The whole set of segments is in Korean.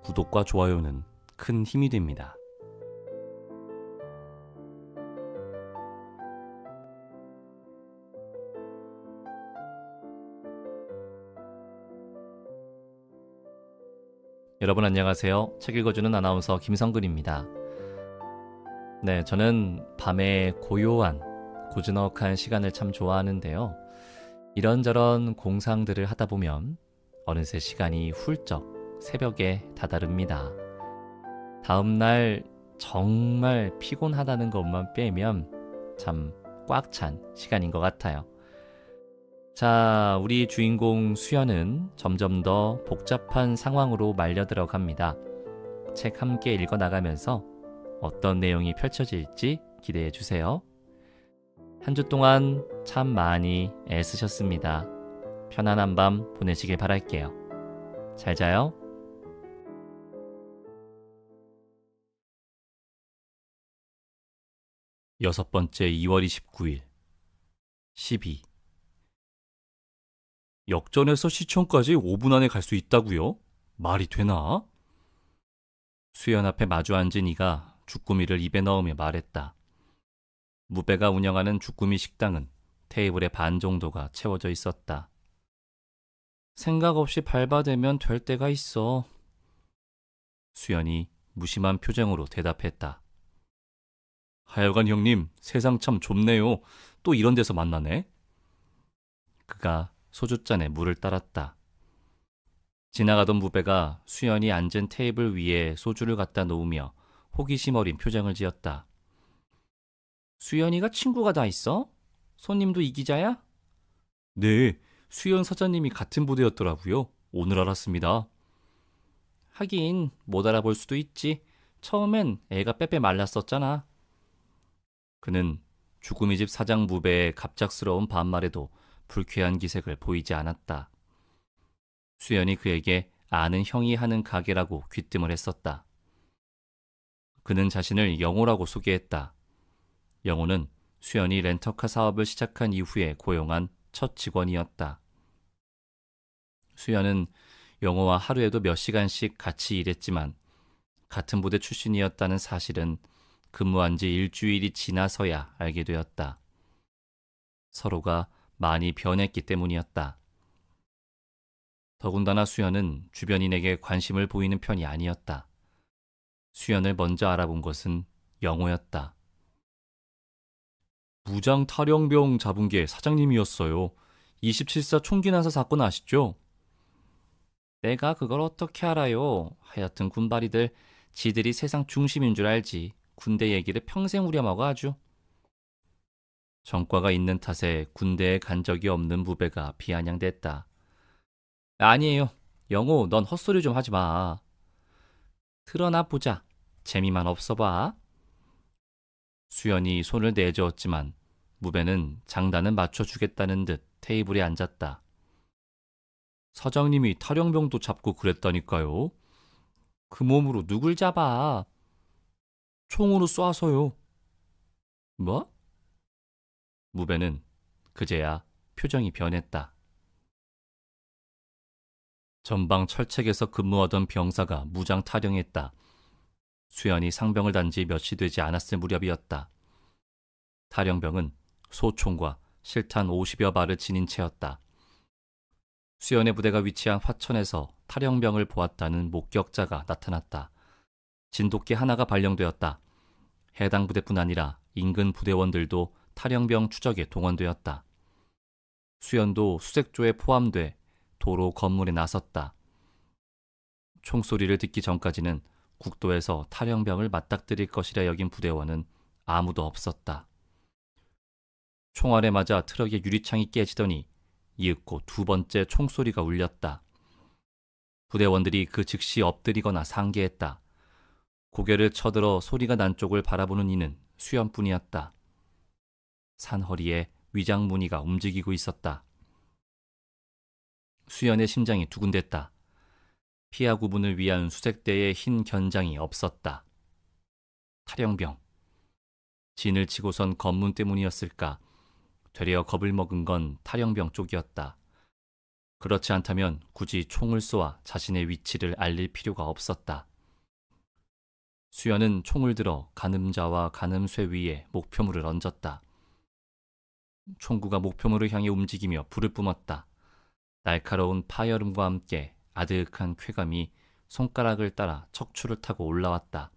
구독과 좋아요는 큰 힘이 됩니다. 여러분 안녕하세요. 책 읽어주는 아나운서 김성근입니다. 네, 저는 밤에 고요한, 고즈넉한 시간을 참 좋아하는데요. 이런저런 공상들을 하다 보면 어느새 시간이 훌쩍 새벽에 다다릅니다. 다음날 정말 피곤하다는 것만 빼면 참 꽉 찬 시간인 것 같아요. 자, 우리 주인공 수연은 점점 더 복잡한 상황으로 말려 들어갑니다. 책 함께 읽어나가면서 어떤 내용이 펼쳐질지 기대해 주세요. 한 주 동안 참 많이 애쓰셨습니다. 편안한 밤 보내시길 바랄게요. 잘 자요. 여섯 번째 2월 29일 12. 역전해서 시청까지 5분 안에 갈 수 있다고요? 말이 되나? 수연 앞에 마주 앉은 이가 주꾸미를 입에 넣으며 말했다. 무배가 운영하는 주꾸미 식당은 테이블의 반 정도가 채워져 있었다. 생각 없이 밟아대면 될 때가 있어. 수연이 무심한 표정으로 대답했다. 하여간 형님, 세상 참 좁네요. 또 이런 데서 만나네. 그가 소주잔에 물을 따랐다. 지나가던 무배가 수연이 앉은 테이블 위에 소주를 갖다 놓으며 호기심 어린 표정을 지었다. 수연이가 친구가 다 있어? 손님도 이 기자야? 네, 수연 사장님이 같은 부대였더라고요. 오늘 알았습니다. 하긴 못 알아볼 수도 있지. 처음엔 애가 빼빼 말랐었잖아. 그는 주꾸미집 사장 무배의 갑작스러운 반말에도 불쾌한 기색을 보이지 않았다. 수연이 그에게 아는 형이 하는 가게라고 귀뜸을 했었다. 그는 자신을 영호라고 소개했다. 영호는 수연이 렌터카 사업을 시작한 이후에 고용한 첫 직원이었다. 수연은 영호와 하루에도 몇 시간씩 같이 일했지만 같은 부대 출신이었다는 사실은 근무한 지 일주일이 지나서야 알게 되었다. 서로가 많이 변했기 때문이었다. 더군다나 수연은 주변인에게 관심을 보이는 편이 아니었다. 수연을 먼저 알아본 것은 영호였다. 무장 탈영병 잡은 게 사장님이었어요. 27사 총기 난사 사건 아시죠? 내가 그걸 어떻게 알아요? 하여튼 군바리들 지들이 세상 중심인 줄 알지. 군대 얘기를 평생 우려먹어 아주. 전과가 있는 탓에 군대에 간 적이 없는 무배가 비아냥댔다. 아니에요. 영호, 넌 헛소리 좀 하지 마. 드러나 보자. 재미만 없어봐. 수연이 손을 내저었지만 무배는 장단은 맞춰주겠다는 듯 테이블에 앉았다. 사장님이 탈영병도 잡고 그랬다니까요. 그 몸으로 누굴 잡아? 총으로 쏴서요. 뭐? 무배는 그제야 표정이 변했다. 전방 철책에서 근무하던 병사가 무장 탈영했다. 수연이 상병을 단 지 몇이 되지 않았을 무렵이었다. 탈영병은 소총과 실탄 50여 발을 지닌 채였다. 수연의 부대가 위치한 화천에서 탈영병을 보았다는 목격자가 나타났다. 진돗개 하나가 발령되었다. 해당 부대뿐 아니라 인근 부대원들도 탈영병 추적에 동원되었다. 수연도 수색조에 포함돼 도로 건물에 나섰다. 총소리를 듣기 전까지는 국도에서 탈영병을 맞닥뜨릴 것이라 여긴 부대원은 아무도 없었다. 총알에 맞아 트럭의 유리창이 깨지더니 이윽고 두 번째 총소리가 울렸다. 부대원들이 그 즉시 엎드리거나 상계했다. 고개를 쳐들어 소리가 난 쪽을 바라보는 이는 수연뿐이었다. 산허리에 위장 무늬가 움직이고 있었다. 수연의 심장이 두근댔다. 피하 구분을 위한 수색대의 흰 견장이 없었다. 탈영병. 진을 치고선 검문 때문이었을까? 되려 겁을 먹은 건 탈영병 쪽이었다. 그렇지 않다면 굳이 총을 쏘아 자신의 위치를 알릴 필요가 없었다. 수연은 총을 들어 가늠자와 가늠쇠 위에 목표물을 얹었다. 총구가 목표물을 향해 움직이며 불을 뿜었다. 날카로운 파열음과 함께 아득한 쾌감이 손가락을 따라 척추를 타고 올라왔다.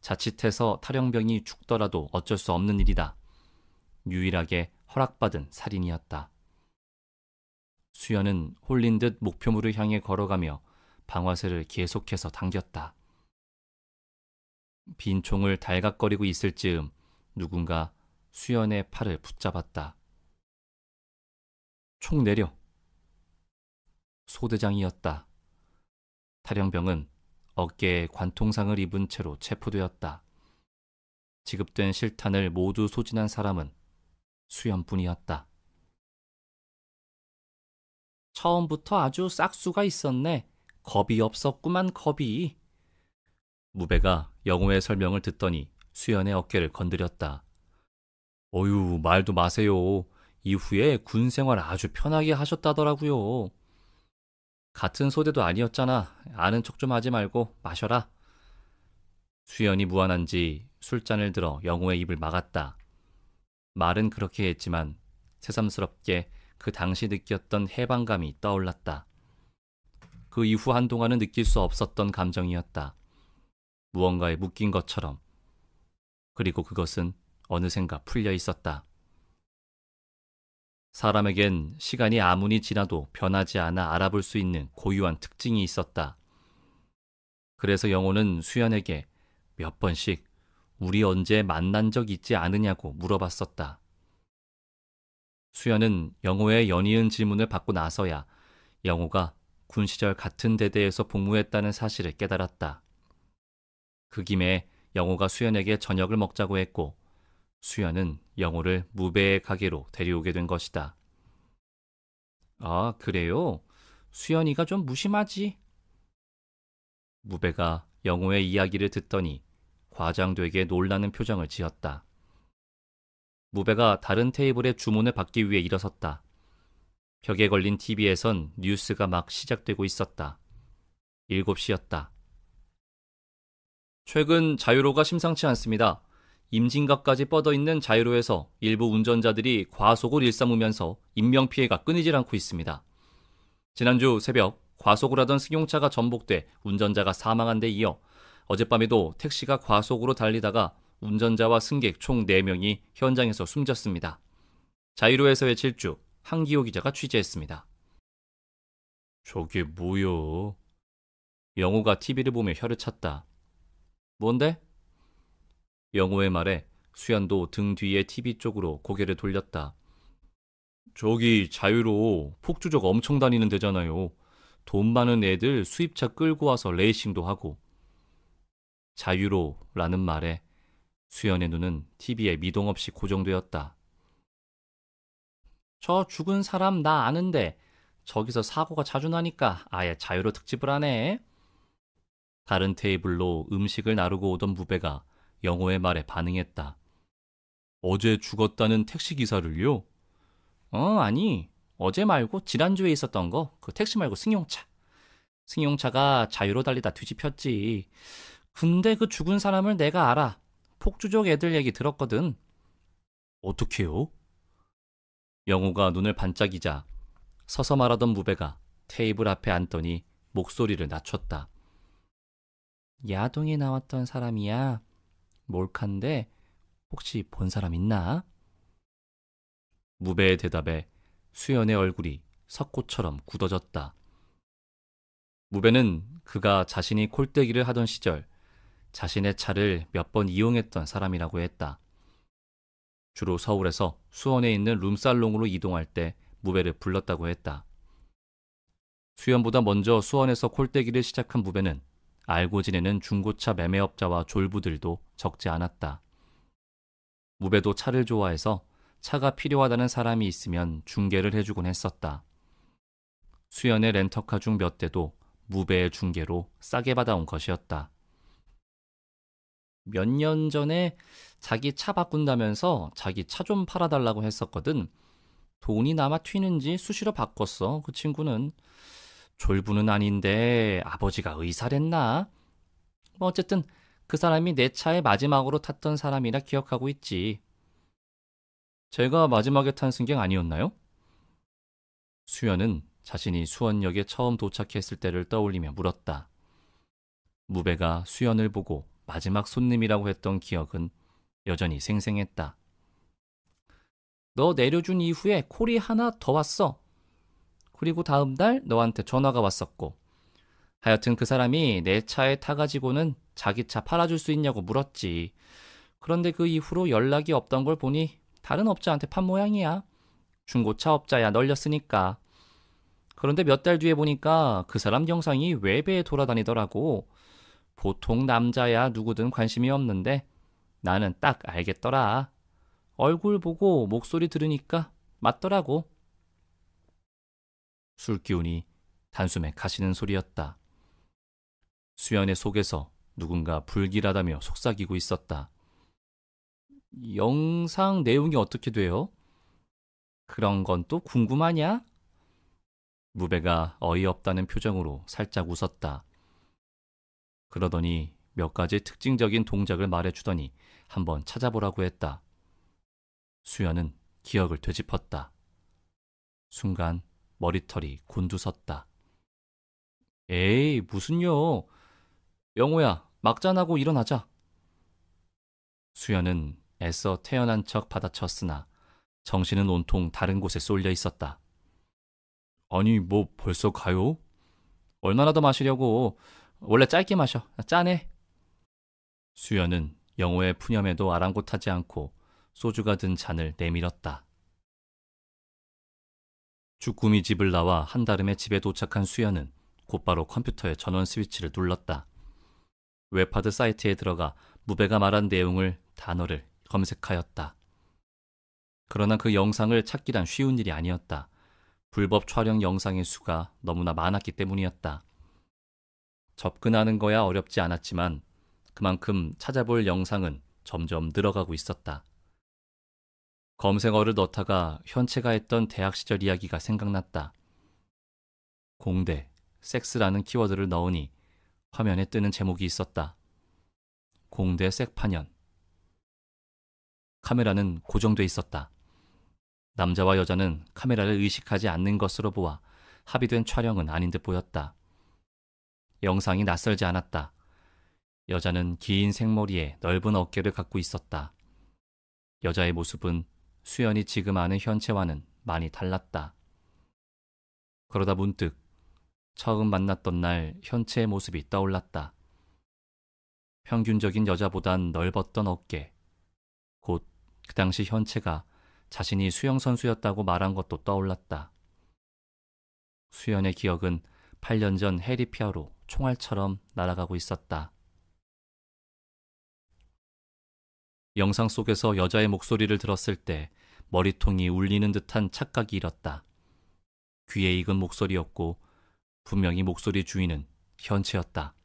자칫해서 탈영병이 죽더라도 어쩔 수 없는 일이다. 유일하게 허락받은 살인이었다. 수연은 홀린 듯 목표물을 향해 걸어가며 방아쇠를 계속해서 당겼다. 빈 총을 달각거리고 있을 즈음 누군가 수연의 팔을 붙잡았다. 총 내려. 소대장이었다. 탈영병은 어깨에 관통상을 입은 채로 체포되었다. 지급된 실탄을 모두 소진한 사람은 수연뿐이었다. 처음부터 아주 싹수가 있었네. 겁이 없었구만, 겁이. 무배가 영호의 설명을 듣더니 수연의 어깨를 건드렸다. 어휴, 말도 마세요. 이후에 군 생활 아주 편하게 하셨다더라고요. 같은 소대도 아니었잖아. 아는 척 좀 하지 말고 마셔라. 수연이 무안한지 술잔을 들어 영호의 입을 막았다. 말은 그렇게 했지만 새삼스럽게 그 당시 느꼈던 해방감이 떠올랐다. 그 이후 한동안은 느낄 수 없었던 감정이었다. 무언가에 묶인 것처럼. 그리고 그것은 어느샌가 풀려 있었다. 사람에겐 시간이 아무리 지나도 변하지 않아 알아볼 수 있는 고유한 특징이 있었다. 그래서 영호는 수연에게 몇 번씩 우리 언제 만난 적 있지 않으냐고 물어봤었다. 수연은 영호의 연이은 질문을 받고 나서야 영호가 군 시절 같은 대대에서 복무했다는 사실을 깨달았다. 그 김에 영호가 수연에게 저녁을 먹자고 했고 수연은 영호를 무배의 가게로 데려오게 된 것이다. 아, 그래요? 수연이가 좀 무심하지. 무배가 영호의 이야기를 듣더니 과장되게 놀라는 표정을 지었다. 무배가 다른 테이블에 주문을 받기 위해 일어섰다. 벽에 걸린 TV에선 뉴스가 막 시작되고 있었다. 7시였다. 최근 자유로가 심상치 않습니다. 임진각까지 뻗어있는 자유로에서 일부 운전자들이 과속을 일삼으면서 인명피해가 끊이질 않고 있습니다. 지난주 새벽 과속을 하던 승용차가 전복돼 운전자가 사망한 데 이어 어젯밤에도 택시가 과속으로 달리다가 운전자와 승객 총 4명이 현장에서 숨졌습니다. 자유로에서의 질주, 한기호 기자가 취재했습니다. 저게 뭐여? 영호가 TV를 보며 혀를 찼다. 뭔데? 영호의 말에 수연도 등 뒤에 TV 쪽으로 고개를 돌렸다. 저기 자유로 폭주족 엄청 다니는 데잖아요. 돈 많은 애들 수입차 끌고 와서 레이싱도 하고. 자유로라는 말에 수연의 눈은 TV에 미동 없이 고정되었다. 저 죽은 사람 나 아는데 저기서 사고가 자주 나니까 아예 자유로 특집을 하네. 다른 테이블로 음식을 나르고 오던 무배가 영호의 말에 반응했다. 어제 죽었다는 택시기사를요? 아니. 어제 말고 지난주에 있었던 거. 그 택시 말고 승용차. 승용차가 자유로 달리다 뒤집혔지. 근데 그 죽은 사람을 내가 알아. 폭주족 애들 얘기 들었거든. 어떻게요? 영호가 눈을 반짝이자 서서 말하던 무배가 테이블 앞에 앉더니 목소리를 낮췄다. 야동에 나왔던 사람이야. 몰카인데 혹시 본 사람 있나? 무배의 대답에 수연의 얼굴이 석고처럼 굳어졌다. 무배는 그가 자신이 콜대기를 하던 시절 자신의 차를 몇 번 이용했던 사람이라고 했다. 주로 서울에서 수원에 있는 룸살롱으로 이동할 때 무배를 불렀다고 했다. 수연보다 먼저 수원에서 콜대기를 시작한 무배는 알고 지내는 중고차 매매업자와 졸부들도 적지 않았다. 무배도 차를 좋아해서 차가 필요하다는 사람이 있으면 중개를 해주곤 했었다. 수연의 렌터카 중 몇 대도 무배의 중개로 싸게 받아온 것이었다. 몇 년 전에 자기 차 바꾼다면서 자기 차 좀 팔아달라고 했었거든. 돈이 남아 튀는지 수시로 바꿨어. 그 친구는. 졸부는 아닌데 아버지가 의사랬나? 뭐 어쨌든 그 사람이 내 차에 마지막으로 탔던 사람이라 기억하고 있지. 제가 마지막에 탄 승객 아니었나요? 수연은 자신이 수원역에 처음 도착했을 때를 떠올리며 물었다. 무배가 수연을 보고 마지막 손님이라고 했던 기억은 여전히 생생했다. 너 내려준 이후에 콜이 하나 더 왔어. 그리고 다음 날 너한테 전화가 왔었고. 하여튼 그 사람이 내 차에 타가지고는 자기 차 팔아줄 수 있냐고 물었지. 그런데 그 이후로 연락이 없던 걸 보니 다른 업자한테 판 모양이야. 중고차 업자야 널렸으니까. 그런데 몇 달 뒤에 보니까 그 사람 영상이 웹에 돌아다니더라고. 보통 남자야 누구든 관심이 없는데 나는 딱 알겠더라. 얼굴 보고 목소리 들으니까 맞더라고. 술 기운이 단숨에 가시는 소리였다. 수연의 속에서 누군가 불길하다며 속삭이고 있었다. 영상 내용이 어떻게 돼요? 그런 건 또 궁금하냐? 무배가 어이없다는 표정으로 살짝 웃었다. 그러더니 몇 가지 특징적인 동작을 말해주더니 한번 찾아보라고 했다. 수연은 기억을 되짚었다. 순간 머리털이 곤두섰다. 에이, 무슨요? 영호야, 막잔하고 일어나자. 수연은 애써 태어난 척 받아쳤으나 정신은 온통 다른 곳에 쏠려 있었다. 아니, 뭐 벌써 가요? 얼마나 더 마시려고? 원래 짧게 마셔. 짜네. 수연은 영호의 푸념에도 아랑곳하지 않고 소주가 든 잔을 내밀었다. 주꾸미 집을 나와 한달음에 집에 도착한 수연은 곧바로 컴퓨터의 전원 스위치를 눌렀다. 웹하드 사이트에 들어가 무배가 말한 내용을 단어를 검색하였다. 그러나 그 영상을 찾기란 쉬운 일이 아니었다. 불법 촬영 영상의 수가 너무나 많았기 때문이었다. 접근하는 거야 어렵지 않았지만 그만큼 찾아볼 영상은 점점 늘어가고 있었다. 검색어를 넣다가 현채가 했던 대학 시절 이야기가 생각났다. 공대, 섹스라는 키워드를 넣으니 화면에 뜨는 제목이 있었다. 공대 섹파년. 카메라는 고정돼 있었다. 남자와 여자는 카메라를 의식하지 않는 것으로 보아 합의된 촬영은 아닌 듯 보였다. 영상이 낯설지 않았다. 여자는 긴 생머리에 넓은 어깨를 갖고 있었다. 여자의 모습은 수연이 지금 아는 현채와는 많이 달랐다. 그러다 문득 처음 만났던 날 현채의 모습이 떠올랐다. 평균적인 여자보단 넓었던 어깨. 곧 그 당시 현채가 자신이 수영선수였다고 말한 것도 떠올랐다. 수연의 기억은 8년 전 해리피아로 총알처럼 날아가고 있었다. 영상 속에서 여자의 목소리를 들었을 때 머리통이 울리는 듯한 착각이 일었다. 귀에 익은 목소리였고 분명히 목소리 주인은 현채였다.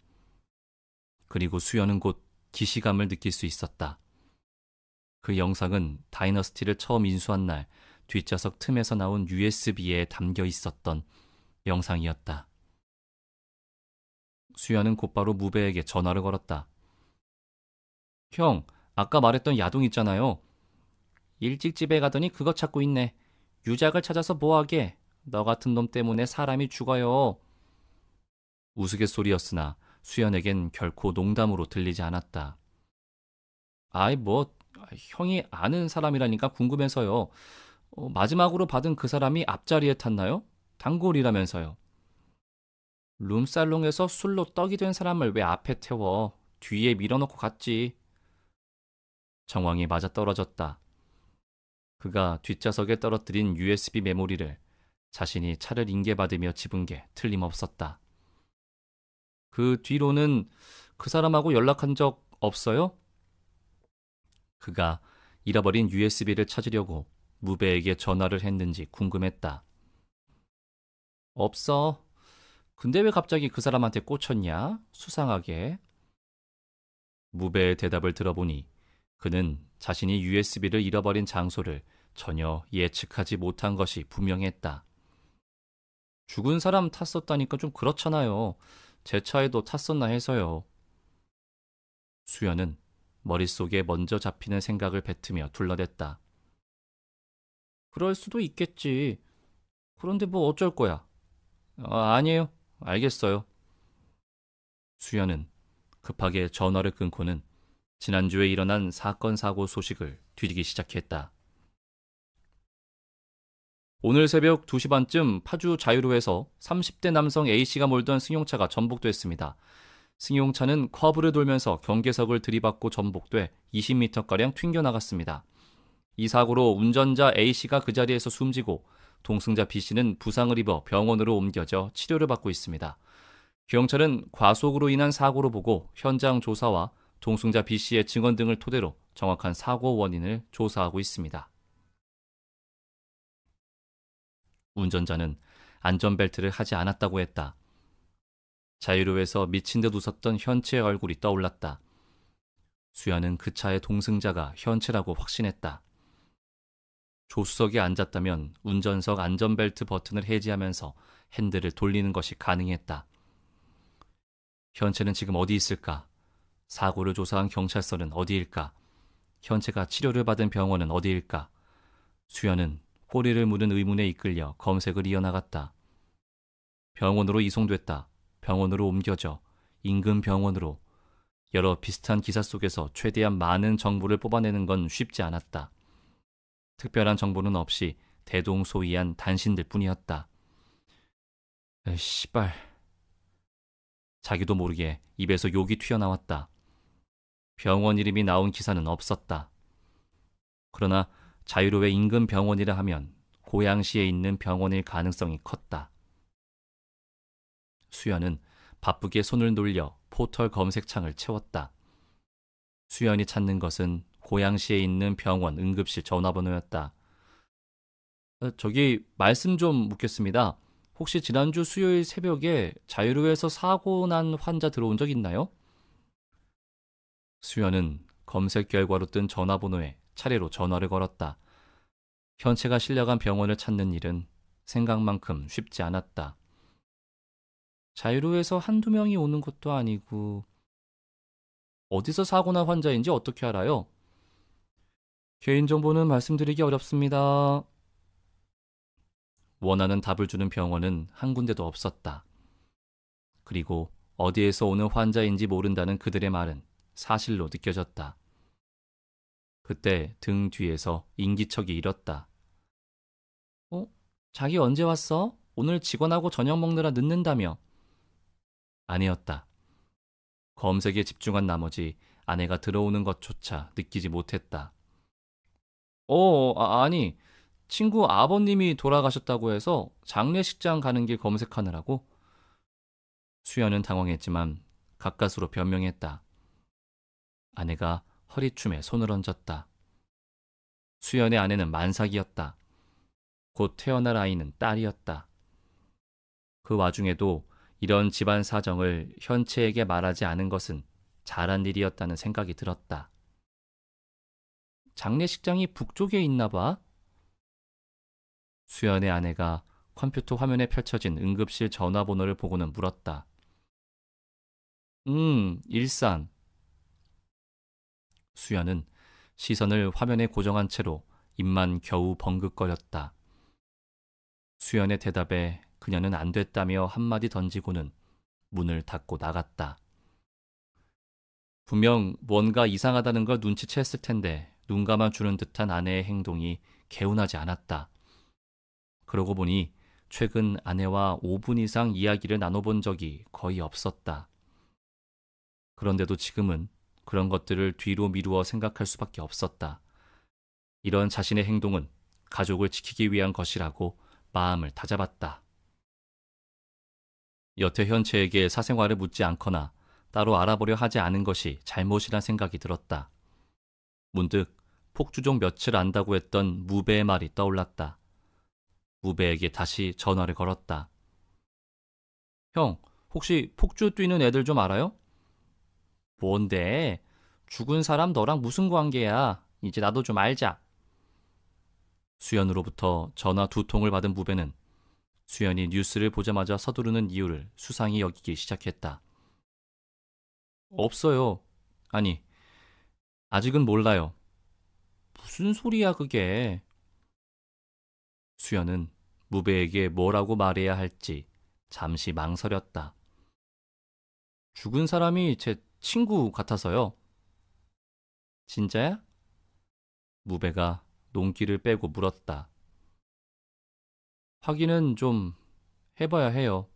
그리고 수연은 곧 기시감을 느낄 수 있었다. 그 영상은 다이너스티를 처음 인수한 날 뒷좌석 틈에서 나온 USB에 담겨 있었던 영상이었다. 수연은 곧바로 무배에게 전화를 걸었다. 형, 아까 말했던 야동 있잖아요. 일찍 집에 가더니 그거 찾고 있네. 유작을 찾아서 뭐하게. 너 같은 놈 때문에 사람이 죽어요. 우스갯소리였으나 수연에겐 결코 농담으로 들리지 않았다. 아이 뭐 형이 아는 사람이라니까 궁금해서요. 마지막으로 받은 그 사람이 앞자리에 탔나요? 단골이라면서요. 룸살롱에서 술로 떡이 된 사람을 왜 앞에 태워? 뒤에 밀어넣고 갔지. 정황이 맞아떨어졌다. 그가 뒷좌석에 떨어뜨린 USB 메모리를 자신이 차를 인계받으며 집은 게 틀림없었다. 그 뒤로는 그 사람하고 연락한 적 없어요? 그가 잃어버린 USB를 찾으려고 무배에게 전화를 했는지 궁금했다. 없어. 근데 왜 갑자기 그 사람한테 꽂혔냐? 수상하게. 무배의 대답을 들어보니 그는 자신이 USB를 잃어버린 장소를 전혀 예측하지 못한 것이 분명했다. 죽은 사람 탔었다니까 좀 그렇잖아요. 제 차에도 탔었나 해서요. 수연은 머릿속에 먼저 잡히는 생각을 뱉으며 둘러댔다. 그럴 수도 있겠지. 그런데 뭐 어쩔 거야. 아니에요. 알겠어요. 수연은 급하게 전화를 끊고는 지난주에 일어난 사건 사고 소식을 뒤지기 시작했다. 오늘 새벽 2시 반쯤 파주 자유로에서 30대 남성 A씨가 몰던 승용차가 전복됐습니다. 승용차는 커브를 돌면서 경계석을 들이받고 전복돼 20m가량 튕겨나갔습니다. 이 사고로 운전자 A씨가 그 자리에서 숨지고 동승자 B씨는 부상을 입어 병원으로 옮겨져 치료를 받고 있습니다. 경찰은 과속으로 인한 사고로 보고 현장 조사와 동승자 B씨의 증언 등을 토대로 정확한 사고 원인을 조사하고 있습니다. 운전자는 안전벨트를 하지 않았다고 했다. 자유로에서 미친 듯 웃었던 현채의 얼굴이 떠올랐다. 수연은 그 차의 동승자가 현채라고 확신했다. 조수석에 앉았다면 운전석 안전벨트 버튼을 해제하면서 핸들을 돌리는 것이 가능했다. 현채는 지금 어디 있을까? 사고를 조사한 경찰서는 어디일까? 현채가 치료를 받은 병원은 어디일까? 수연은 꼬리를 무는 의문에 이끌려 검색을 이어나갔다. 병원으로 이송됐다. 병원으로 옮겨져 인근 병원으로. 여러 비슷한 기사 속에서 최대한 많은 정보를 뽑아내는 건 쉽지 않았다. 특별한 정보는 없이 대동소이한 단신들 뿐이었다. 씨발. 자기도 모르게 입에서 욕이 튀어나왔다. 병원 이름이 나온 기사는 없었다. 그러나 자유로의 인근 병원이라 하면 고양시에 있는 병원일 가능성이 컸다. 수연은 바쁘게 손을 놀려 포털 검색창을 채웠다. 수연이 찾는 것은 고양시에 있는 병원 응급실 전화번호였다. 저기 말씀 좀 묻겠습니다. 혹시 지난주 수요일 새벽에 자유로에서 사고 난 환자 들어온 적 있나요? 수연은 검색 결과로 뜬 전화번호에 차례로 전화를 걸었다. 현채가 실려간 병원을 찾는 일은 생각만큼 쉽지 않았다. 자유로에서 한두 명이 오는 것도 아니고 어디서 사고 난 환자인지 어떻게 알아요? 개인정보는 말씀드리기 어렵습니다. 원하는 답을 주는 병원은 한 군데도 없었다. 그리고 어디에서 오는 환자인지 모른다는 그들의 말은 사실로 느껴졌다. 그때 등 뒤에서 인기척이 일었다. 자기 언제 왔어? 오늘 직원하고 저녁 먹느라 늦는다며. 아니었다. 검색에 집중한 나머지 아내가 들어오는 것조차 느끼지 못했다. 아니, 친구 아버님이 돌아가셨다고 해서 장례식장 가는 길 검색하느라고. 수연은 당황했지만 가까스로 변명했다. 아내가 허리춤에 손을 얹었다. 수연의 아내는 만삭이었다. 곧 태어날 아이는 딸이었다. 그 와중에도 이런 집안 사정을 현채에게 말하지 않은 것은 잘한 일이었다는 생각이 들었다. 장례식장이 북쪽에 있나 봐? 수연의 아내가 컴퓨터 화면에 펼쳐진 응급실 전화번호를 보고는 물었다. 일산. 수연은 시선을 화면에 고정한 채로 입만 겨우 벙긋거렸다. 수연의 대답에 그녀는 안 됐다며 한마디 던지고는 문을 닫고 나갔다. 분명 뭔가 이상하다는 걸 눈치챘을 텐데 눈 감아주는 듯한 아내의 행동이 개운하지 않았다. 그러고 보니 최근 아내와 5분 이상 이야기를 나눠본 적이 거의 없었다. 그런데도 지금은 그런 것들을 뒤로 미루어 생각할 수밖에 없었다. 이런 자신의 행동은 가족을 지키기 위한 것이라고 마음을 다잡았다. 여태 현채에게 사생활을 묻지 않거나 따로 알아보려 하지 않은 것이 잘못이란 생각이 들었다. 문득 폭주종 며칠 안다고 했던 무배의 말이 떠올랐다. 무배에게 다시 전화를 걸었다. 형, 혹시 폭주 뛰는 애들 좀 알아요? 뭔데? 죽은 사람 너랑 무슨 관계야? 이제 나도 좀 알자. 수연으로부터 전화 2통을 받은 무배는 수연이 뉴스를 보자마자 서두르는 이유를 수상히 여기기 시작했다. 없어요. 아니, 아직은 몰라요. 무슨 소리야, 그게. 수연은 무배에게 뭐라고 말해야 할지 잠시 망설였다. 죽은 사람이 제 친구 같아서요. 진짜야? 무배가 논기를 빼고 물었다. 확인은 좀 해봐야 해요.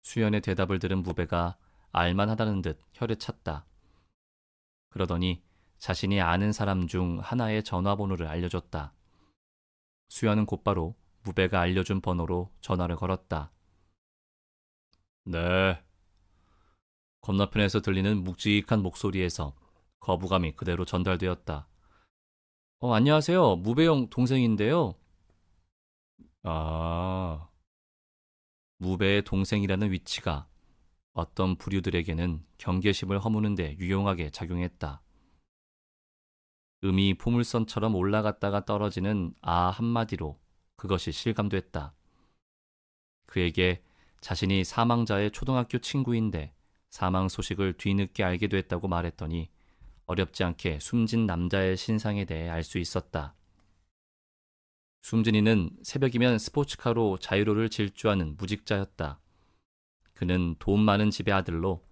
수연의 대답을 들은 무배가 알만하다는 듯 혀를 찼다. 그러더니 자신이 아는 사람 중 하나의 전화번호를 알려줬다. 수연은 곧바로 무배가 알려준 번호로 전화를 걸었다. 네. 건너편에서 들리는 묵직한 목소리에서 거부감이 그대로 전달되었다. 안녕하세요. 무배형 동생인데요. 아, 무배의 동생이라는 위치가 어떤 부류들에게는 경계심을 허무는 데 유용하게 작용했다. 음이 포물선처럼 올라갔다가 떨어지는 아 한마디로 그것이 실감됐다. 그에게 자신이 사망자의 초등학교 친구인데 사망 소식을 뒤늦게 알게 됐다고 말했더니 어렵지 않게 숨진 남자의 신상에 대해 알 수 있었다. 숨진이는 새벽이면 스포츠카로 자유로를 질주하는 무직자였다. 그는 돈 많은 집의 아들로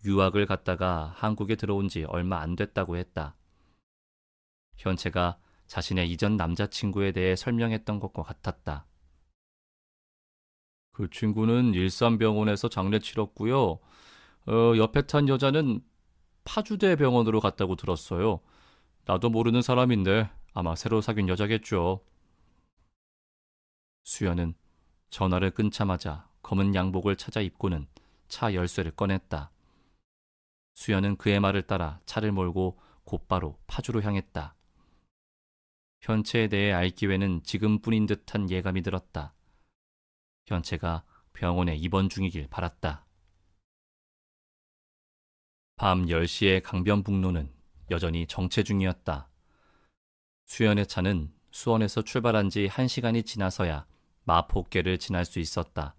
유학을 갔다가 한국에 들어온 지 얼마 안 됐다고 했다. 현채가 자신의 이전 남자친구에 대해 설명했던 것과 같았다. 그 친구는 일산병원에서 장례 치렀고요. 옆에 탄 여자는 파주대 병원으로 갔다고 들었어요. 나도 모르는 사람인데 아마 새로 사귄 여자겠죠. 수연은 전화를 끊자마자 검은 양복을 찾아 입고는 차 열쇠를 꺼냈다. 수연은 그의 말을 따라 차를 몰고 곧바로 파주로 향했다. 현채에 대해 알 기회는 지금뿐인 듯한 예감이 들었다. 현채가 병원에 입원 중이길 바랐다. 밤 10시의 강변북로는 여전히 정체 중이었다. 수연의 차는 수원에서 출발한 지 1시간이 지나서야 마포계를 지날 수 있었다.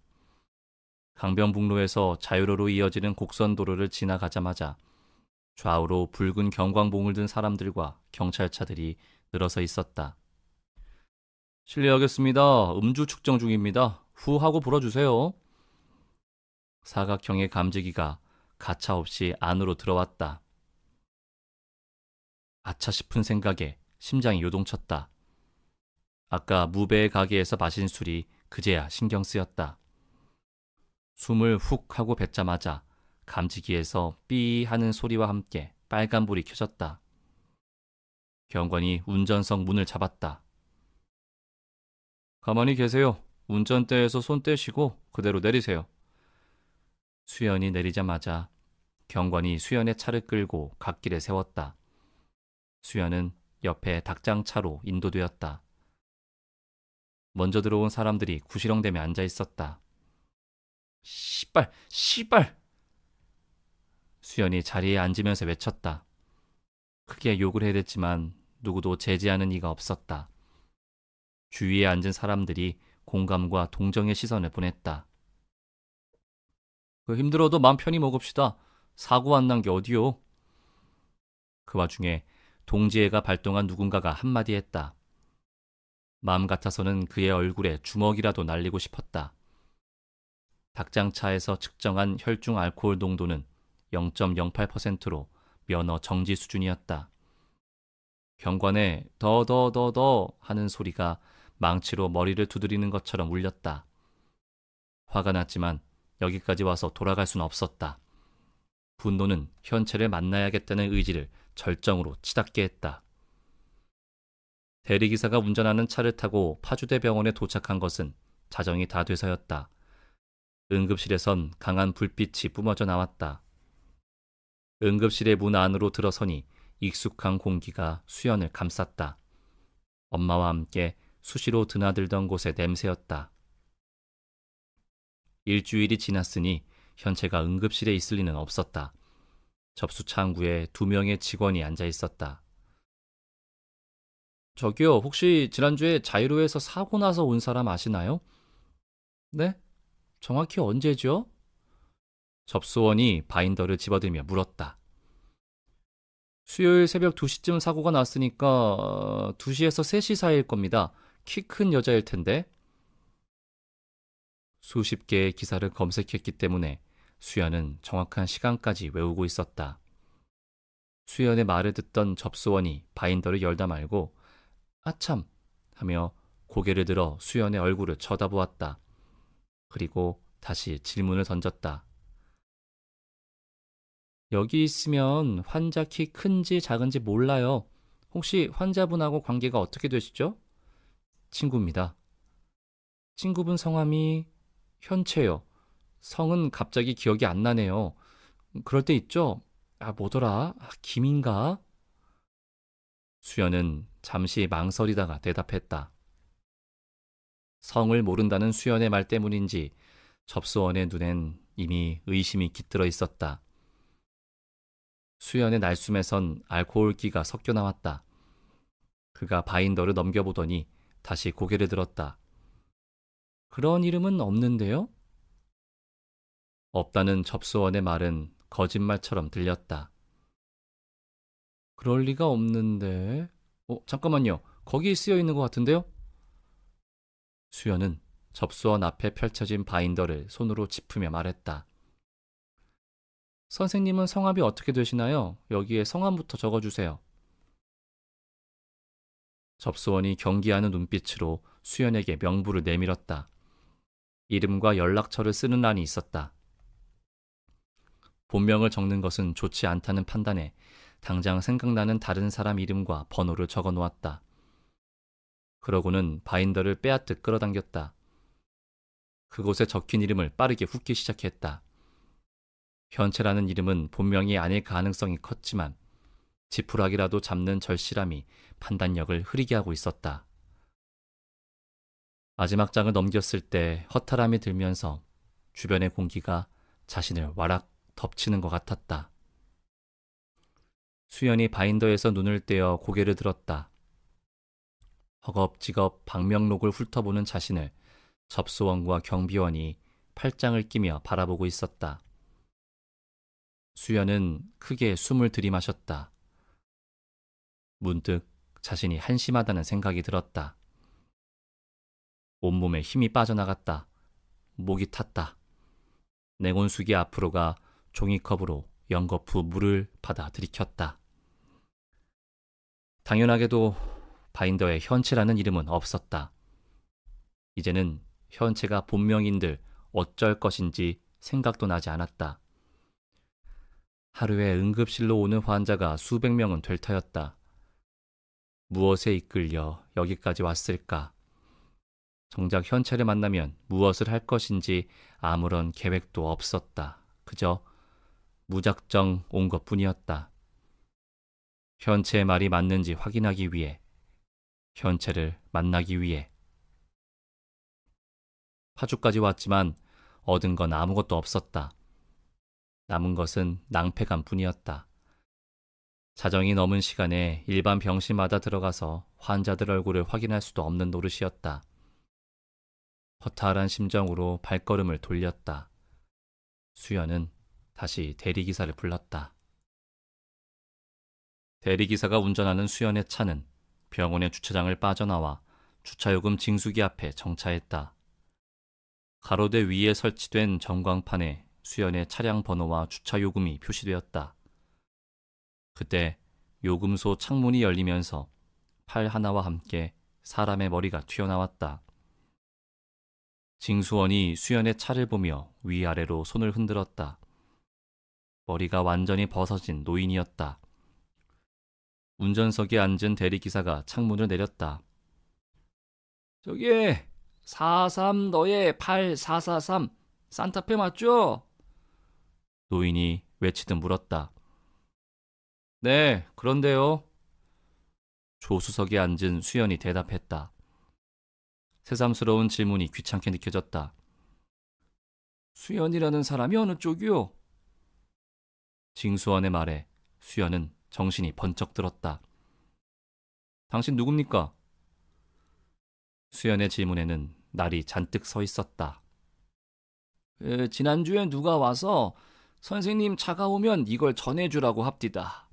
강변북로에서 자유로로 이어지는 곡선도로를 지나가자마자 좌우로 붉은 경광봉을 든 사람들과 경찰차들이 늘어서 있었다. 실례하겠습니다. 음주 측정 중입니다. 후 하고 불어주세요. 사각형의 감지기가 가차없이 안으로 들어왔다. 아차 싶은 생각에 심장이 요동쳤다. 아까 무배의 가게에서 마신 술이 그제야 신경 쓰였다. 숨을 훅 하고 뱉자마자 감지기에서 삐 하는 소리와 함께 빨간불이 켜졌다. 경관이 운전석 문을 잡았다. 가만히 계세요. 운전대에서 손 떼시고 그대로 내리세요. 수연이 내리자마자 경관이 수연의 차를 끌고 갓길에 세웠다. 수연은 옆에 닭장차로 인도되었다. 먼저 들어온 사람들이 구시렁대며 앉아 있었다. 씨발, 씨발! 수연이 자리에 앉으면서 외쳤다. 크게 욕을 해댔지만 누구도 제지하는 이가 없었다. 주위에 앉은 사람들이 공감과 동정의 시선을 보냈다. 힘들어도 마음 편히 먹읍시다. 사고 안 난 게 어디요? 그 와중에 동지애가 발동한 누군가가 한마디 했다. 마음 같아서는 그의 얼굴에 주먹이라도 날리고 싶었다. 닭장차에서 측정한 혈중 알코올 농도는 0.08%로 면허 정지 수준이었다. 경관에 더 하는 소리가 망치로 머리를 두드리는 것처럼 울렸다. 화가 났지만 여기까지 와서 돌아갈 수는 없었다. 분노는 현채를 만나야겠다는 의지를 절정으로 치닫게 했다. 대리기사가 운전하는 차를 타고 파주대 병원에 도착한 것은 자정이 다 돼서였다. 응급실에선 강한 불빛이 뿜어져 나왔다. 응급실의 문 안으로 들어서니 익숙한 공기가 수연을 감쌌다. 엄마와 함께 수시로 드나들던 곳의 냄새였다. 일주일이 지났으니 현채가 응급실에 있을 리는 없었다. 접수 창구에 2명의 직원이 앉아 있었다. 저기요, 혹시 지난주에 자이로에서 사고 나서 온 사람 아시나요? 네? 정확히 언제죠? 접수원이 바인더를 집어들며 물었다. 수요일 새벽 2시쯤 사고가 났으니까 2시에서 3시 사이일 겁니다. 키 큰 여자일 텐데. 수십 개의 기사를 검색했기 때문에 수연은 정확한 시간까지 외우고 있었다. 수연의 말을 듣던 접수원이 바인더를 열다 말고 아참 하며 고개를 들어 수연의 얼굴을 쳐다보았다. 그리고 다시 질문을 던졌다. 여기 있으면 환자 키 큰지 작은지 몰라요. 혹시 환자분하고 관계가 어떻게 되시죠? 친구입니다. 친구분 성함이 현채요. 성은 갑자기 기억이 안 나네요. 그럴 때 있죠? 뭐더라? 김인가? 수연은 잠시 망설이다가 대답했다. 성을 모른다는 수연의 말 때문인지 접수원의 눈엔 이미 의심이 깃들어 있었다. 수연의 날숨에선 알코올기가 섞여 나왔다. 그가 바인더를 넘겨보더니 다시 고개를 들었다. 그런 이름은 없는데요? 없다는 접수원의 말은 거짓말처럼 들렸다. 그럴 리가 없는데... 잠깐만요. 거기 쓰여 있는 것 같은데요? 수연은 접수원 앞에 펼쳐진 바인더를 손으로 짚으며 말했다. 선생님은 성함이 어떻게 되시나요? 여기에 성함부터 적어주세요. 접수원이 경기하는 눈빛으로 수연에게 명부를 내밀었다. 이름과 연락처를 쓰는 란이 있었다. 본명을 적는 것은 좋지 않다는 판단에 당장 생각나는 다른 사람 이름과 번호를 적어 놓았다. 그러고는 바인더를 빼앗듯 끌어당겼다. 그곳에 적힌 이름을 빠르게 훑기 시작했다. 현채라는 이름은 본명이 아닐 가능성이 컸지만 지푸라기라도 잡는 절실함이 판단력을 흐리게 하고 있었다. 마지막 장을 넘겼을 때 허탈함이 들면서 주변의 공기가 자신을 와락 덮치는 것 같았다. 수연이 바인더에서 눈을 떼어 고개를 들었다. 허겁지겁 방명록을 훑어보는 자신을 접수원과 경비원이 팔짱을 끼며 바라보고 있었다. 수연은 크게 숨을 들이마셨다. 문득 자신이 한심하다는 생각이 들었다. 온몸에 힘이 빠져나갔다. 목이 탔다. 냉온수기 앞으로 가 종이컵으로 연거푸 물을 받아 들이켰다. 당연하게도 바인더에 현채라는 이름은 없었다. 이제는 현채가 본명인들 어쩔 것인지 생각도 나지 않았다. 하루에 응급실로 오는 환자가 수백 명은 될 터였다. 무엇에 이끌려 여기까지 왔을까? 정작 현채를 만나면 무엇을 할 것인지 아무런 계획도 없었다. 그저 무작정 온 것뿐이었다. 현채의 말이 맞는지 확인하기 위해, 현채를 만나기 위해. 파주까지 왔지만 얻은 건 아무것도 없었다. 남은 것은 낭패감 뿐이었다. 자정이 넘은 시간에 일반 병실마다 들어가서 환자들 얼굴을 확인할 수도 없는 노릇이었다. 허탈한 심정으로 발걸음을 돌렸다. 수연은 다시 대리기사를 불렀다. 대리기사가 운전하는 수연의 차는 병원의 주차장을 빠져나와 주차요금 징수기 앞에 정차했다. 가로대 위에 설치된 전광판에 수연의 차량 번호와 주차요금이 표시되었다. 그때 요금소 창문이 열리면서 팔 하나와 함께 사람의 머리가 튀어나왔다. 징수원이 수연의 차를 보며 위아래로 손을 흔들었다. 머리가 완전히 벗어진 노인이었다. 운전석에 앉은 대리기사가 창문을 내렸다. 저기 43 너의 8443 산타페 맞죠? 노인이 외치듯 물었다. 네, 그런데요. 조수석에 앉은 수연이 대답했다. 새삼스러운 질문이 귀찮게 느껴졌다. 수연이라는 사람이 어느 쪽이요? 징수원의 말에 수연은 정신이 번쩍 들었다. 당신 누굽니까? 수연의 질문에는 날이 잔뜩 서 있었다. 지난주에 누가 와서 선생님 차가 오면 이걸 전해주라고 합디다.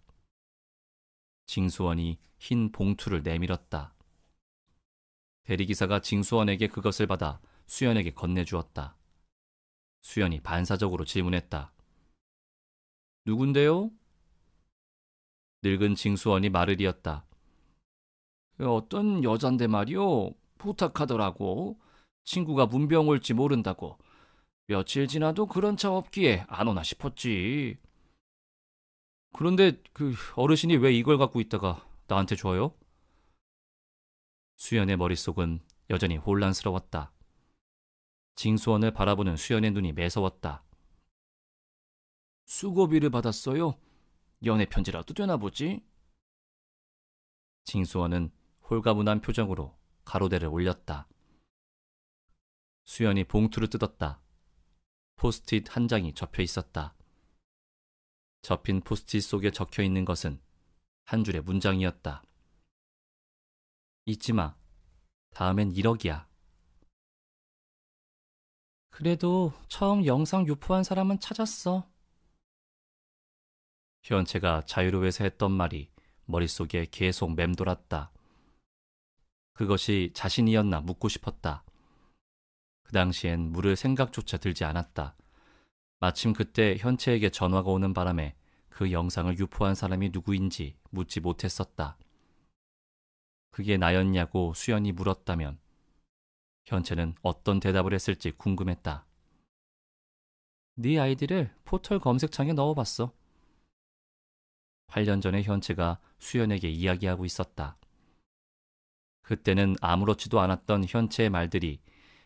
징수원이 흰 봉투를 내밀었다. 대리기사가 징수원에게 그것을 받아 수연에게 건네주었다. 수연이 반사적으로 질문했다. 누군데요? 늙은 징수원이 말을 이었다. 어떤 여잔데 말이오. 부탁하더라고. 친구가 문병 올지 모른다고. 며칠 지나도 그런 차 없기에 안 오나 싶었지. 그런데 그 어르신이 왜 이걸 갖고 있다가 나한테 줘요? 수연의 머릿속은 여전히 혼란스러웠다. 징수원을 바라보는 수연의 눈이 매서웠다. 수고비를 받았어요? 연애 편지라도 되나 보지? 징수원은 홀가분한 표정으로 가로대를 올렸다. 수연이 봉투를 뜯었다. 포스트잇 한 장이 접혀 있었다. 접힌 포스트잇 속에 적혀 있는 것은 한 줄의 문장이었다. 잊지 마. 다음엔 1억이야. 그래도 처음 영상 유포한 사람은 찾았어. 현채가 자유로에서 했던 말이 머릿속에 계속 맴돌았다. 그것이 자신이었나 묻고 싶었다. 그 당시엔 물을 생각조차 들지 않았다. 마침 그때 현채에게 전화가 오는 바람에 그 영상을 유포한 사람이 누구인지 묻지 못했었다. 그게 나였냐고 수연이 물었다면 현채는 어떤 대답을 했을지 궁금했다. 네 아이디를 포털 검색창에 넣어봤어. 8년 전에 현채가 수연에게 이야기하고 있었다. 그때는 아무렇지도 않았던 현채의 말들이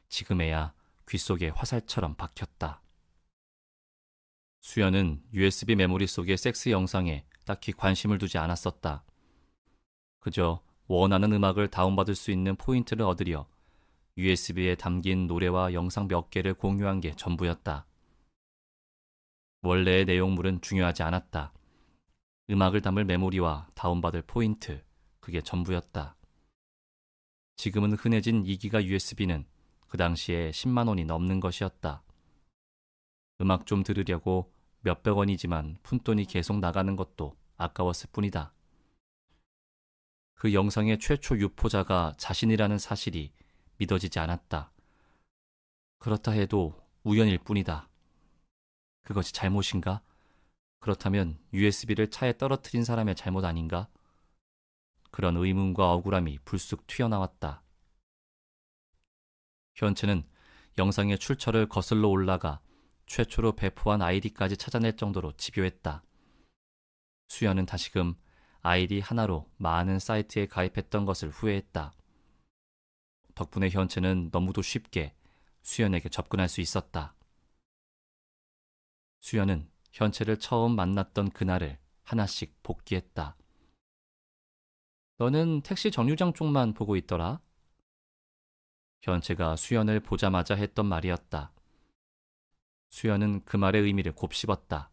지금에야 귓속에 화살처럼 박혔다. 수연은 USB 메모리 속의 섹스 영상에 딱히 관심을 두지 않았었다. 그저 원하는 음악을 다운받을 수 있는 포인트를 얻으려 USB에 담긴 노래와 영상 몇 개를 공유한 게 전부였다. 원래의 내용물은 중요하지 않았다. 음악을 담을 메모리와 다운받을 포인트, 그게 전부였다. 지금은 흔해진 2기가 USB는 그 당시에 10만 원이 넘는 것이었다. 음악 좀 들으려고 몇백 원이지만 푼돈이 계속 나가는 것도 아까웠을 뿐이다. 그 영상의 최초 유포자가 자신이라는 사실이 믿어지지 않았다. 그렇다 해도 우연일 뿐이다. 그것이 잘못인가? 그렇다면 USB를 차에 떨어뜨린 사람의 잘못 아닌가? 그런 의문과 억울함이 불쑥 튀어나왔다. 현채는 영상의 출처를 거슬러 올라가 최초로 배포한 아이디까지 찾아낼 정도로 집요했다. 수연은 다시금 아이디 하나로 많은 사이트에 가입했던 것을 후회했다. 덕분에 현채는 너무도 쉽게 수연에게 접근할 수 있었다. 수연은 현채를 처음 만났던 그날을 하나씩 복기했다. 너는 택시 정류장 쪽만 보고 있더라. 현채가 수연을 보자마자 했던 말이었다. 수연은 그 말의 의미를 곱씹었다.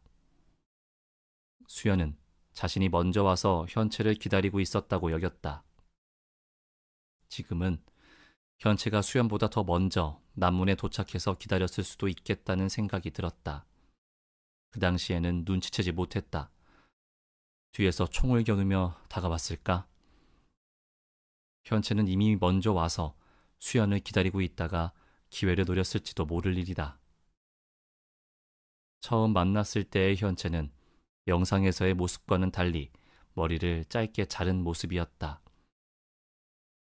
수연은 자신이 먼저 와서 현채를 기다리고 있었다고 여겼다. 지금은 현채가 수연보다 더 먼저 남문에 도착해서 기다렸을 수도 있겠다는 생각이 들었다. 그 당시에는 눈치채지 못했다. 뒤에서 총을 겨누며 다가왔을까? 현채는 이미 먼저 와서 수연을 기다리고 있다가 기회를 노렸을지도 모를 일이다. 처음 만났을 때의 현채는 영상에서의 모습과는 달리 머리를 짧게 자른 모습이었다.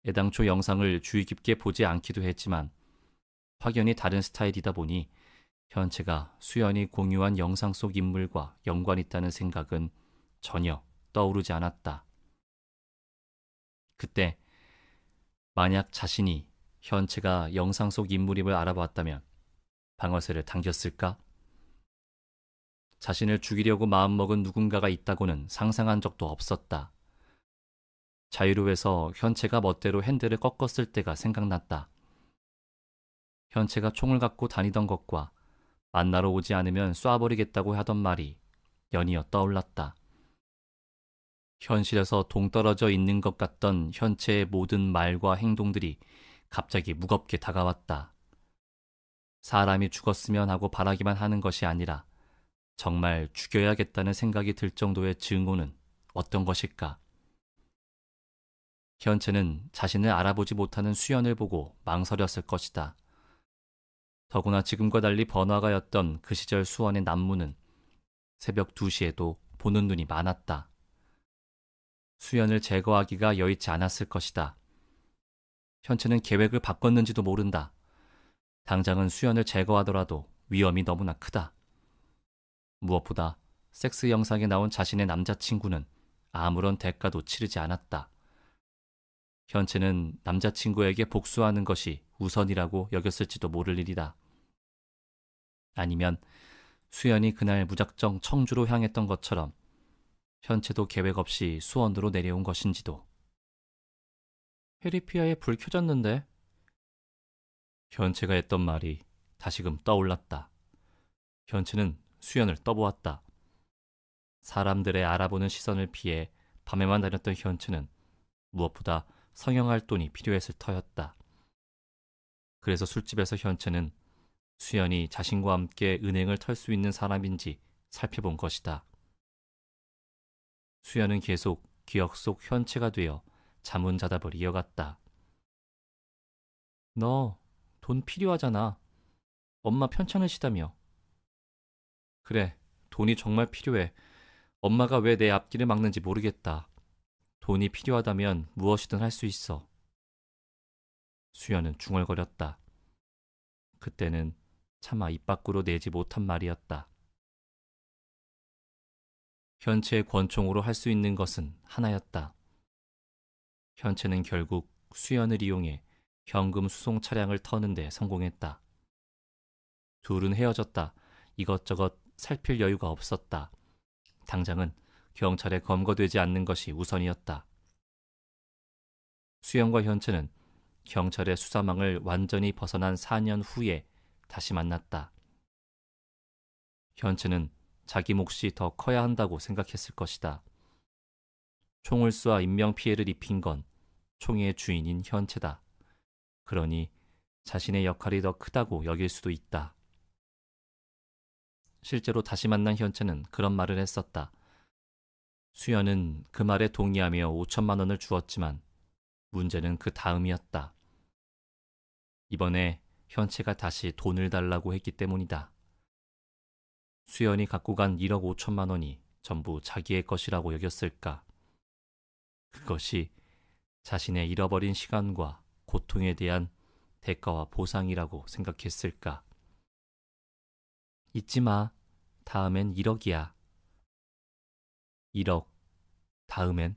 애당초 영상을 주의 깊게 보지 않기도 했지만 확연히 다른 스타일이다 보니 현채가 수연이 공유한 영상 속 인물과 연관 있다는 생각은 전혀 떠오르지 않았다. 그때 만약 자신이 현채가 영상 속 인물임을 알아봤다면 방아쇠를 당겼을까? 자신을 죽이려고 마음먹은 누군가가 있다고는 상상한 적도 없었다. 자유로에서 현채가 멋대로 핸들을 꺾었을 때가 생각났다. 현채가 총을 갖고 다니던 것과 만나러 오지 않으면 쏴버리겠다고 하던 말이 연이어 떠올랐다. 현실에서 동떨어져 있는 것 같던 현채의 모든 말과 행동들이 갑자기 무겁게 다가왔다. 사람이 죽었으면 하고 바라기만 하는 것이 아니라 정말 죽여야겠다는 생각이 들 정도의 증오는 어떤 것일까? 현채는 자신을 알아보지 못하는 수연을 보고 망설였을 것이다. 더구나 지금과 달리 번화가였던 그 시절 수원의 남문은 새벽 2시에도 보는 눈이 많았다. 수연을 제거하기가 여의치 않았을 것이다. 현채는 계획을 바꿨는지도 모른다. 당장은 수연을 제거하더라도 위험이 너무나 크다. 무엇보다 섹스 영상에 나온 자신의 남자친구는 아무런 대가도 치르지 않았다. 현채는 남자친구에게 복수하는 것이 우선이라고 여겼을지도 모를 일이다. 아니면 수연이 그날 무작정 청주로 향했던 것처럼 현채도 계획 없이 수원으로 내려온 것인지도. 해리피아에 불 켜졌는데? 현채가 했던 말이 다시금 떠올랐다. 현채는 수연을 떠보았다. 사람들의 알아보는 시선을 피해 밤에만 다녔던 현채는 무엇보다 성형할 돈이 필요했을 터였다. 그래서 술집에서 현채는 수연이 자신과 함께 은행을 털 수 있는 사람인지 살펴본 것이다. 수연은 계속 기억 속 현채가 되어 자문자답을 이어갔다. 너 돈 필요하잖아. 엄마 편찮으시다며. 그래, 돈이 정말 필요해. 엄마가 왜 내 앞길을 막는지 모르겠다. 돈이 필요하다면 무엇이든 할 수 있어. 수연은 중얼거렸다. 그때는 차마 입 밖으로 내지 못한 말이었다. 현채의 권총으로 할 수 있는 것은 하나였다. 현채는 결국 수연을 이용해 현금 수송 차량을 터는 데 성공했다. 둘은 헤어졌다. 이것저것 살필 여유가 없었다. 당장은 경찰에 검거되지 않는 것이 우선이었다. 수연과 현채는 경찰의 수사망을 완전히 벗어난 4년 후에 다시 만났다. 현채는 자기 몫이 더 커야 한다고 생각했을 것이다. 총을 쏘아 인명피해를 입힌 건 총의 주인인 현채다. 그러니 자신의 역할이 더 크다고 여길 수도 있다. 실제로 다시 만난 현채는 그런 말을 했었다. 수연은 그 말에 동의하며 5천만 원을 주었지만 문제는 그 다음이었다. 이번에 현채가 다시 돈을 달라고 했기 때문이다. 수연이 갖고 간 1억 5천만 원이 전부 자기의 것이라고 여겼을까? 그것이 자신의 잃어버린 시간과 고통에 대한 대가와 보상이라고 생각했을까? 잊지 마. 다음엔 1억이야. 1억. 다음엔?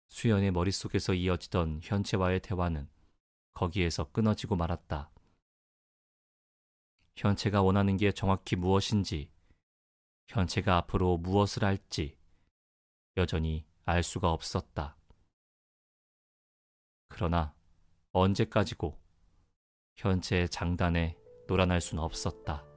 수연의 머릿속에서 이어지던 현채와의 대화는 거기에서 끊어지고 말았다. 현채가 원하는 게 정확히 무엇인지, 현채가 앞으로 무엇을 할지 여전히 알 수가 없었다. 그러나 언제까지고 현채의 장단에 놀아날 수는 없었다.